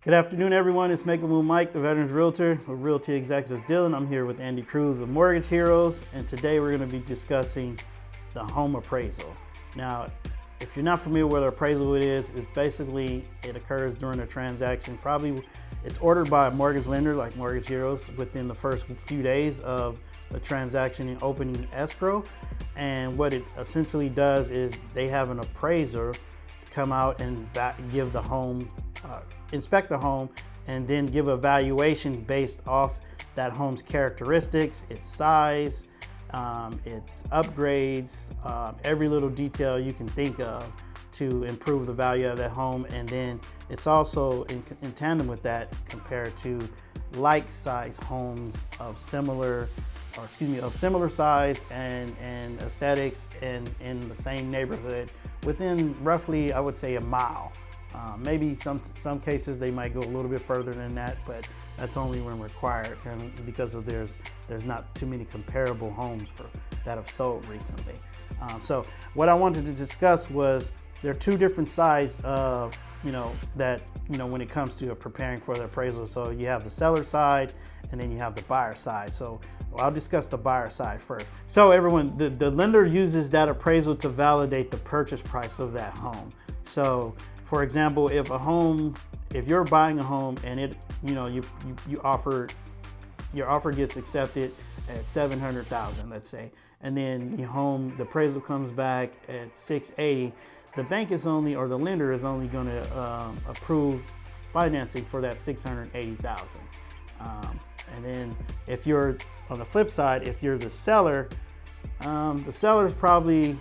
Good afternoon, everyone. It's Make a Move Mike, the Veterans Realtor with Realty Executives Dylan. I'm here with Andy Cruz of Mortgage Heroes, and today we're going to be discussing the home appraisal. Now, if you're not familiar with what appraisal is, it's basically it occurs during a transaction. Probably it's ordered by a mortgage lender like Mortgage Heroes within the first few days of the transaction and opening escrow. And what it essentially does is they have an appraiser to come out and give the home inspect the home and then give a valuation based off that home's characteristics, its size, its upgrades, every little detail you can think of to improve the value of that home. And then it's also in tandem with that compared to like size homes of similar size and aesthetics and in the same neighborhood within roughly, I would say, a mile. Maybe some cases they might go a little bit further than that, but that's only when required, and because of there's not too many comparable homes that have sold recently. So what I wanted to discuss was there are two different sides, when it comes to preparing for the appraisal. So you have the seller side, and then you have the buyer side. So I'll discuss the buyer side first. So everyone, the lender uses that appraisal to validate the purchase price of that home. So for example, if you're buying a home and your offer gets accepted at $700,000, let's say, and then the appraisal comes back at $680, the lender is only going to approve financing for that $680,000. And then if you're on the flip side, if you're the seller is probably,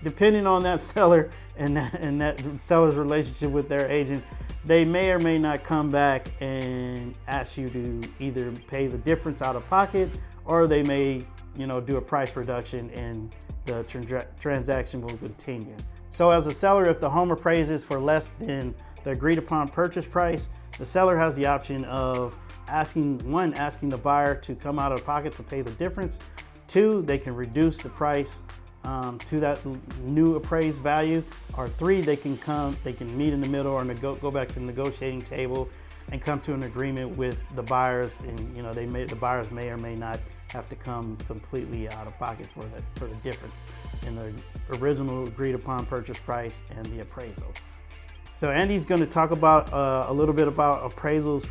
depending on that seller and that seller's relationship with their agent, they may or may not come back and ask you to either pay the difference out of pocket, or they may, do a price reduction and the transaction will continue. So as a seller, if the home appraises for less than the agreed upon purchase price, the seller has the option of asking the buyer to come out of pocket to pay the difference. 2, they can reduce the price to that new appraised value, or 3, they can meet in the middle or go back to the negotiating table and come to an agreement with the buyers, and the buyers may or may not have to come completely out of pocket for the difference in the original agreed upon purchase price and the appraisal. So Andy's going to talk about a little bit about appraisals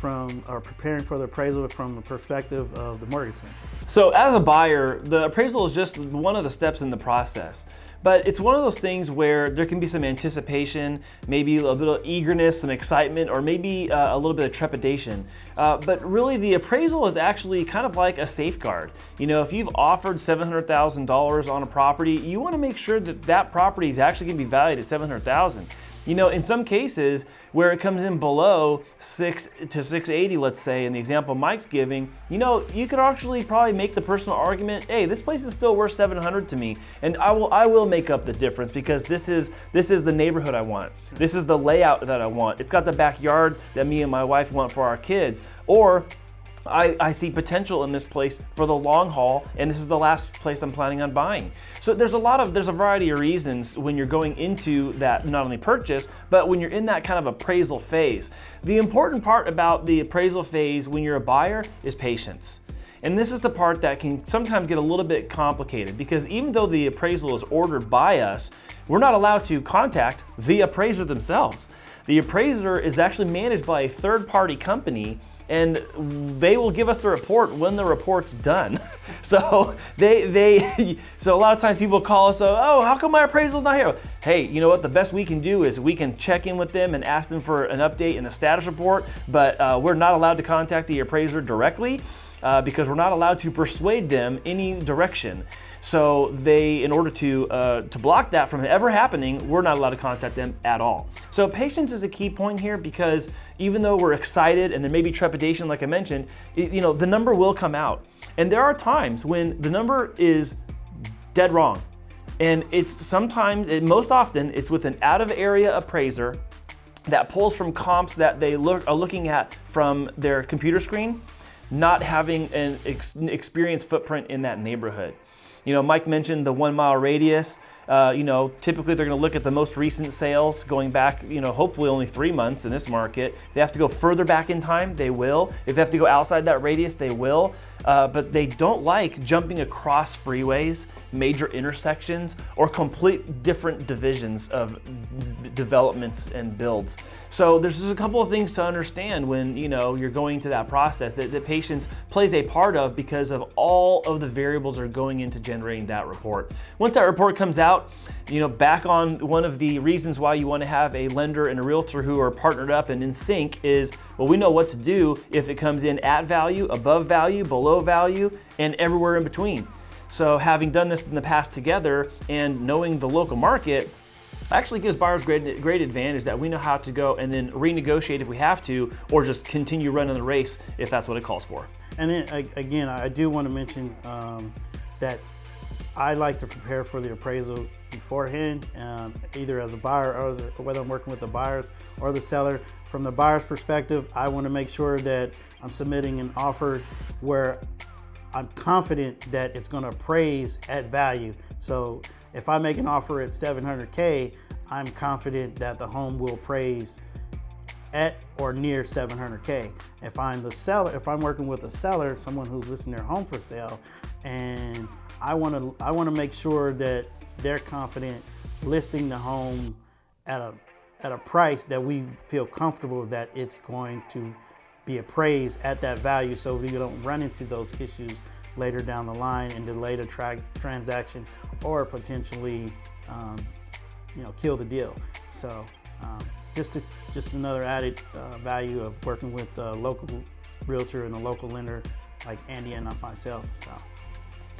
preparing for the appraisal from the perspective of the mortgage lender. So as a buyer, the appraisal is just one of the steps in the process. But it's one of those things where there can be some anticipation, maybe a bit of eagerness, some excitement, or maybe a little bit of trepidation. But really the appraisal is actually kind of like a safeguard. If you've offered $700,000 on a property, you want to make sure that that property is actually going to be valued at $700,000. In some cases where it comes in below $6 to $680, let's say, in the example Mike's giving, you could actually probably make the personal argument, hey, this place is still worth $700 to me, and I will make up the difference because this is the neighborhood I want. This is the layout that I want. It's got the backyard that me and my wife want for our kids. Or I see potential in this place for the long haul, and this is the last place I'm planning on buying. So there's a variety of reasons when you're going into that, not only purchase, but when you're in that kind of appraisal phase. The important part about the appraisal phase when you're a buyer is patience. And this is the part that can sometimes get a little bit complicated, because even though the appraisal is ordered by us, we're not allowed to contact the appraiser themselves. The appraiser is actually managed by a third-party company, and they will give us the report when the report's done. So so a lot of times people call us, oh, how come my appraisal's not here? Hey, you know what? The best we can do is we can check in with them and ask them for an update and a status report, but we're not allowed to contact the appraiser directly because we're not allowed to persuade them any direction. So in order to block that from ever happening, we're not allowed to contact them at all. So patience is a key point here, because even though we're excited and there may be trepidation, like I mentioned, the number will come out. And there are times when the number is dead wrong. And most often, it's with an out-of-area appraiser that pulls from comps that they are looking at from their computer screen, not having an experienced footprint in that neighborhood. Mike mentioned the 1 mile radius. Typically they're going to look at the most recent sales going back, hopefully only 3 months in this market. If they have to go further back in time, they will. If they have to go outside that radius, they will. But they don't like jumping across freeways, major intersections, or complete different divisions of developments and builds. So there's just a couple of things to understand when you're going to that process that patience plays a part of, because of all of the variables are going into generating that report. Once that report comes out, back on one of the reasons why you want to have a lender and a realtor who are partnered up and in sync is, well, we know what to do if it comes in at value, above value, below value, and everywhere in between. So having done this in the past together and knowing the local market actually gives buyers great advantage that we know how to go and then renegotiate if we have to, or just continue running the race if that's what it calls for. And then again, I do want to mention that I like to prepare for the appraisal beforehand, either as a buyer or whether I'm working with the buyers or the seller. From the buyer's perspective, I want to make sure that I'm submitting an offer where I'm confident that it's going to appraise at value. So if I make an offer at $700K, I'm confident that the home will appraise at or near $700K. If I'm the seller, if I'm working with a seller, someone who's listing their home for sale, and I want to make sure that they're confident listing the home at a price that we feel comfortable that it's going to be appraised at that value, so we don't run into those issues later down the line and delay the transaction or potentially kill the deal. So just another added value of working with a local realtor and a local lender like Andy and myself.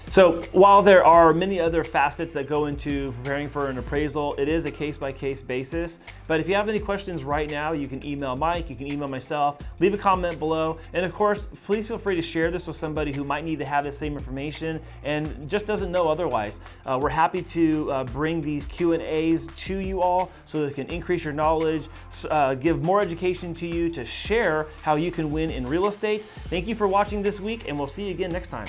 So while there are many other facets that go into preparing for an appraisal, it is a case-by-case basis. But if you have any questions right now, you can email Mike, you can email myself, leave a comment below. And of course, please feel free to share this with somebody who might need to have the same information and just doesn't know otherwise. We're happy to bring these Q&As to you all so that it can increase your knowledge, give more education to you, to share how you can win in real estate. Thank you for watching this week, and we'll see you again next time.